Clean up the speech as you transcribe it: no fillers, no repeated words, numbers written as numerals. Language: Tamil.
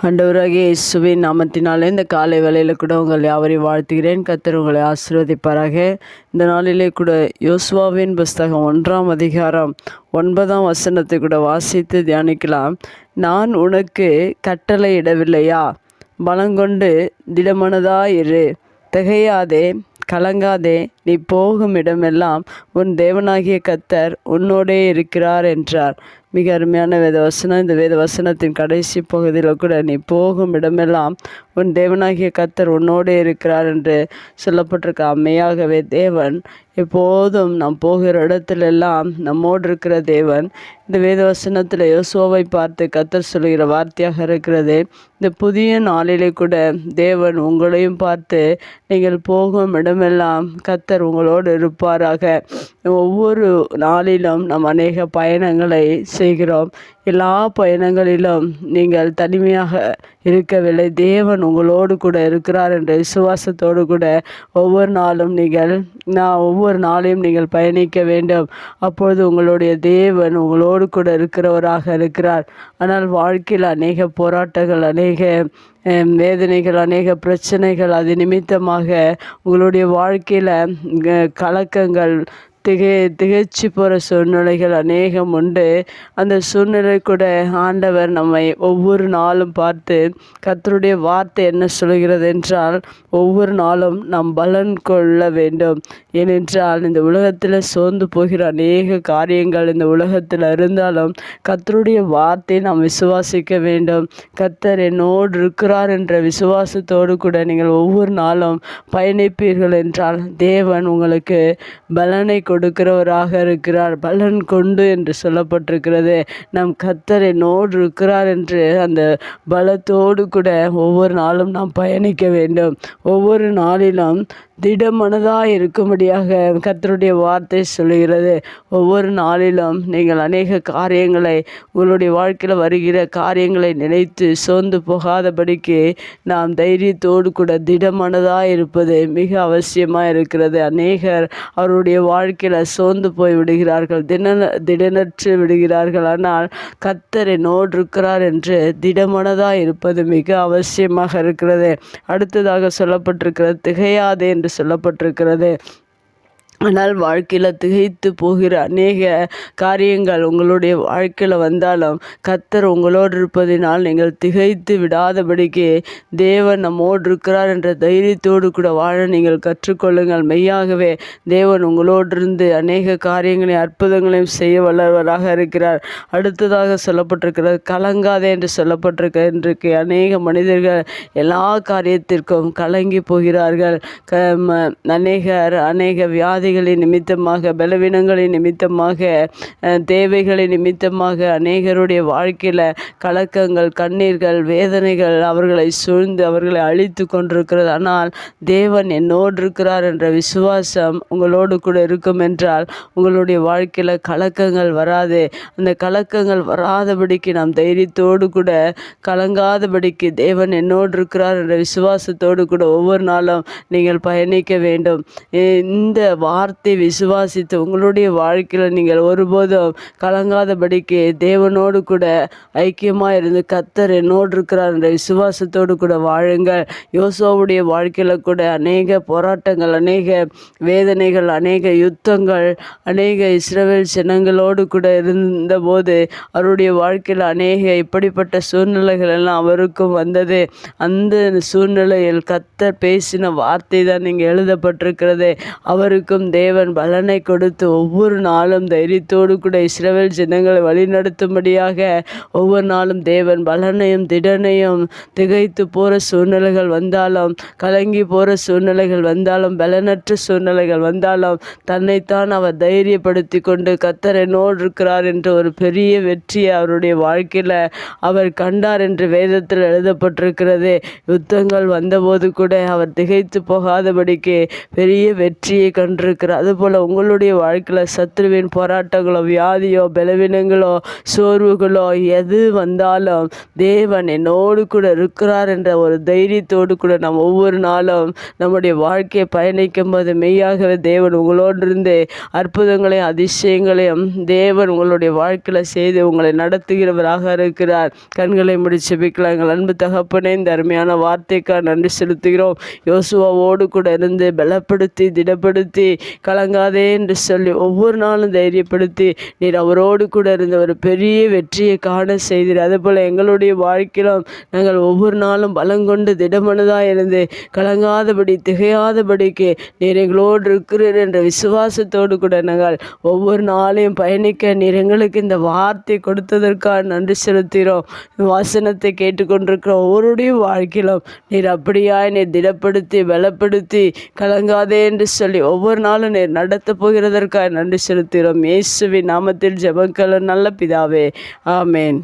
ஆண்டவராகிய இயேசுவின் நாமத்தினாலே இந்த காலை வேளையில் கூட உங்கள் யாவரையும் வாழ்த்துகிறேன். கர்த்தர் உங்களை ஆசீர்வதிப்பாராக. இந்த நாளிலே கூட யோசுவாவின் புஸ்தகம் 1ஆம் அதிகாரம் 9ஆம் வசனத்தை கூட வாசித்து தியானிக்கலாம். நான் உனக்கு கட்டளையிடவில்லையா? பலங்கொண்டு திடமனதாயிரு, திகையாதே, கலங்காதே, நீ போகும் இடமெல்லாம் உன் தேவனாகிய கர்த்தர் உன்னோடே இருக்கிறார் என்றார். மிக அருமையான வேதவசனம். இந்த வேதவசனத்தின் கடைசி பகுதியில் கூட நீ போகும் இடமெல்லாம் உன் தேவனாகிய கர்த்தர் உன்னோடே இருக்கிறார் என்று சொல்லப்பட்டிருக்க. அம்மையாகவே தேவன் எப்போதும் நாம் போகிற இடத்திலெல்லாம் நம்மோடு இருக்கிற தேவன். இந்த வேதவசனத்தில் யோசுவாவை பார்த்து கர்த்தர் சொல்கிற வார்த்தையாக இருக்கிறது. இந்த புதிய நாளிலே கூட தேவன் உங்களையும் பார்த்து நீங்கள் போகும் இடமெல்லாம் கர்த்தர் உங்களோடு இருப்பாராக. ஒவ்வொரு நாளிலும் நாம் அநேக பயணங்களை செய்கிறோம். எல்லா பயணங்களிலும் நீங்கள் தனிமையாக இருக்கவில்லை. தேவன் உங்களோடு கூட இருக்கிறார் என்ற விசுவாசத்தோடு கூட ஒவ்வொரு நாளையும் நீங்கள் பயணிக்க வேண்டும். அப்பொழுது உங்களுடைய தேவன் உங்களோடு கூட இருக்கிறவராக இருக்கிறார். ஆனால் வாழ்க்கையில் அநேக போராட்டங்கள், அநேக வேதனைகள், அநேக பிரச்சனைகள், அது நிமித்தமாக உங்களுடைய வாழ்க்கையில் கலக்கங்கள், திகைச்சு போகிற சூழ்நிலைகள் அநேகம் உண்டு. அந்த சூழ்நிலை கூட ஆண்டவர் நம்மை ஒவ்வொரு நாளும் பார்த்து கர்த்தருடைய வார்த்தை என்ன சொல்கிறது என்றால், ஒவ்வொரு நாளும் நாம் பலன் கொள்ள வேண்டும். ஏனென்றால் இந்த உலகத்தில் சோர்ந்து போகிற அநேக காரியங்கள் இந்த உலகத்தில் இருந்தாலும் கர்த்தருடைய வார்த்தையை நாம் விசுவாசிக்க வேண்டும். கர்த்தர் என்னோடு இருக்கிறார் என்ற விசுவாசத்தோடு கூட நீங்கள் ஒவ்வொரு நாளும் பயணிப்பீர்கள் என்றால் தேவன் உங்களுக்கு பலனை கொடுக்கிறவராக இருக்கிறார். பலன் கொண்டு என்று சொல்லப்பட்டிருக்கிறது. நம் கர்த்தர் என்னோடு இருக்கிறார் என்று அந்த பலத்தோடு கூட ஒவ்வொரு நாளும் நாம் பயணிக்க வேண்டும். ஒவ்வொரு நாளிலும் திடமனதாக இருக்கும்படியாக கர்த்தருடைய வார்த்தை சொல்லுகிறது. ஒவ்வொரு நாளிலும் நீங்கள் அநேக காரியங்களை, உங்களுடைய வாழ்க்கையில் வருகிற காரியங்களை நினைத்து சோர்ந்து போகாதபடிக்கு நாம் தைரியத்தோடு கூட திடமனதாக இருப்பது மிக அவசியமாக இருக்கிறது. அநேகர் அவருடைய வாழ்க்கையில் சோர்ந்து போய் விடுகிறார்கள், திடனற்று விடுகிறார்கள். ஆனால் கர்த்தர் என்னோடு இருக்கிறார் என்று திடமனதாக இருப்பது மிக அவசியமாக இருக்கிறது. அடுத்ததாக சொல்லப்பட்டிருக்கிறது, திகையாதே என்று சொல்லப்பட்டிருக்கிறது. ஆனால் வாழ்க்கையில் திகைத்து போகிற அநேக காரியங்கள் உங்களுடைய வாழ்க்கையில் வந்தாலும் கர்த்தர் உங்களோடு இருப்பதினால் நீங்கள் திகைத்து விடாதபடிக்கு தேவன் நம்மோடு இருக்கிறார் என்ற தைரியத்தோடு கூட வாழ நீங்கள் கற்றுக்கொள்ளுங்கள். மெய்யாகவே தேவன் உங்களோடு இருந்து அநேக காரியங்களை, அற்புதங்களையும் செய்ய வல்லவராக இருக்கிறார். அடுத்ததாக சொல்லப்பட்டிருக்கிறது, கலங்காதே என்று சொல்லப்பட்டிருக்க. இன்றைக்கு அநேக மனிதர்கள் எல்லா காரியத்திற்கும் கலங்கி போகிறார்கள். அநேக வியாதிகளின் நிமித்தமாக, பலவீனங்களின் நிமித்தமாக, தேவைகளின் நிமித்தமாக அநேகருடைய வாழ்க்கையில் கலக்கங்கள், கண்ணீர்கள், வேதனைகள் அவர்களை சூழ்ந்து அவர்களை அழித்து கொண்டிருக்கிறது. ஆனால் தேவன் என்னோடு இருக்கிறார் என்ற விசுவாசம் உங்களோடு கூட இருக்கும் என்றால் உங்களுடைய வாழ்க்கையில் கலக்கங்கள் வராது. அந்த கலக்கங்கள் வராதபடிக்கு நாம் தைரியத்தோடு கூட கலங்காதபடிக்கு தேவன் என்னோடு இருக்கிறார் என்ற விசுவாசத்தோடு கூட ஒவ்வொரு நாளும் நீங்கள் பயணிக்க வேண்டும். இந்த வார்த்தை விசுவாசித்து உங்களுடைய வாழ்க்கையில் நீங்கள் ஒருபோதும் கலங்காதபடிக்கு தேவனோடு கூட ஐக்கியமாக இருந்து கர்த்தர் என்னோடு இருக்கிறார் என்ற விசுவாசத்தோடு கூட வாழுங்கள். யோசுவாவுடைய வாழ்க்கையில் கூட அநேக போராட்டங்கள், அநேக வேதனைகள், அநேக யுத்தங்கள், அநேக இஸ்ரவேல் ஜனங்களோடு கூட இருந்தபோது அவருடைய வாழ்க்கையில் அநேக இப்படிப்பட்ட சூழ்நிலைகள் எல்லாம் அவருக்கும் வந்தது. அந்த சூழ்நிலையில் கர்த்தர் பேசின வார்த்தை தான் இங்கே எழுதப்பட்டிருக்கிறது. அவருக்கும் தேவன் பலனை கொடுத்து ஒவ்வொரு நாளும் தைரியத்தோடு கூட இஸ்ரவேல் ஜனங்களை வழிநடத்தும்படியாக ஒவ்வொரு நாளும் தேவன் பலனையும் திடனையும், திகைத்து போகிற சூழ்நிலைகள் வந்தாலும், கலங்கி போகிற சூழ்நிலைகள் வந்தாலும், பலனற்ற சூழ்நிலைகள் வந்தாலும் தன்னைத்தான் அவர் தைரியப்படுத்தி கொண்டு கர்த்தர் என்னோடு இருக்கிறார் என்று ஒரு பெரிய வெற்றியை அவருடைய வாழ்க்கையில் அவர் கண்டார் என்று வேதத்தில் எழுதப்பட்டிருக்கிறது. யுத்தங்கள் வந்தபோது கூட அவர் திகைத்து போகாதபடிக்கு பெரிய வெற்றியை கண்டிருக்கிறார். இருக்கிறார். அதுபோல் உங்களுடைய வாழ்க்கையில் சத்துருவின் போராட்டங்களோ, வியாதியோ, பலவீனங்களோ, சோர்வுகளோ எது வந்தாலும் தேவன் என்னோடு கூட இருக்கிறார் என்ற ஒரு தைரியத்தோடு கூட நாம் ஒவ்வொரு நாளும் நம்முடைய வாழ்க்கையை பயணிக்கும் போது மெய்யாகவே தேவன் உங்களோடு இருந்து அற்புதங்களையும் அதிசயங்களையும் தேவன் உங்களுடைய வாழ்க்கையில் செய்து உங்களை நடத்துகிறவராக இருக்கிறார். கண்களை முடிச்சு பிக்கலாம். எங்கள் அன்பு தகப்பனே, இந்த அருமையான வார்த்தைக்காக நன்றி செலுத்துகிறோம். யோசுவாவோடு கூட இருந்து பலப்படுத்தி திடப்படுத்தி கலங்காதே என்று சொல்லி ஒவ்வொரு நாளும் தைரியப்படுத்தி நீர் அவரோடு கூட இருந்த ஒரு பெரிய வெற்றியை காண செய்தீர். அதுபோல் எங்களுடைய வாழ்க்கையிலும் நாங்கள் ஒவ்வொரு நாளும் பலங்கொண்டு திடமனதாக இருந்து கலங்காதபடி திகையாதபடிக்கு நீர் எங்களோடு இருக்கிறீர் என்ற விசுவாசத்தோடு கூட நாங்கள் ஒவ்வொரு நாளையும் பயணிக்க நீர் எங்களுக்கு இந்த வார்த்தை கொடுத்ததற்காக நன்றி செலுத்துகிறோம். வசனத்தை கேட்டுக்கொண்டிருக்கிற ஒவ்வொருடைய வாழ்க்கையிலும் நீர் அப்படியாய் நீர் திடப்படுத்தி பலப்படுத்தி கலங்காதே என்று சொல்லி ஒவ்வொரு நாளும் நீர் நடத்த போகிறதற்காக நன்றி செலுத்துகிறோம். இயேசுவின் நாமத்தில் ஜெபங்கள் நல்ல பிதாவே, ஆமேன்.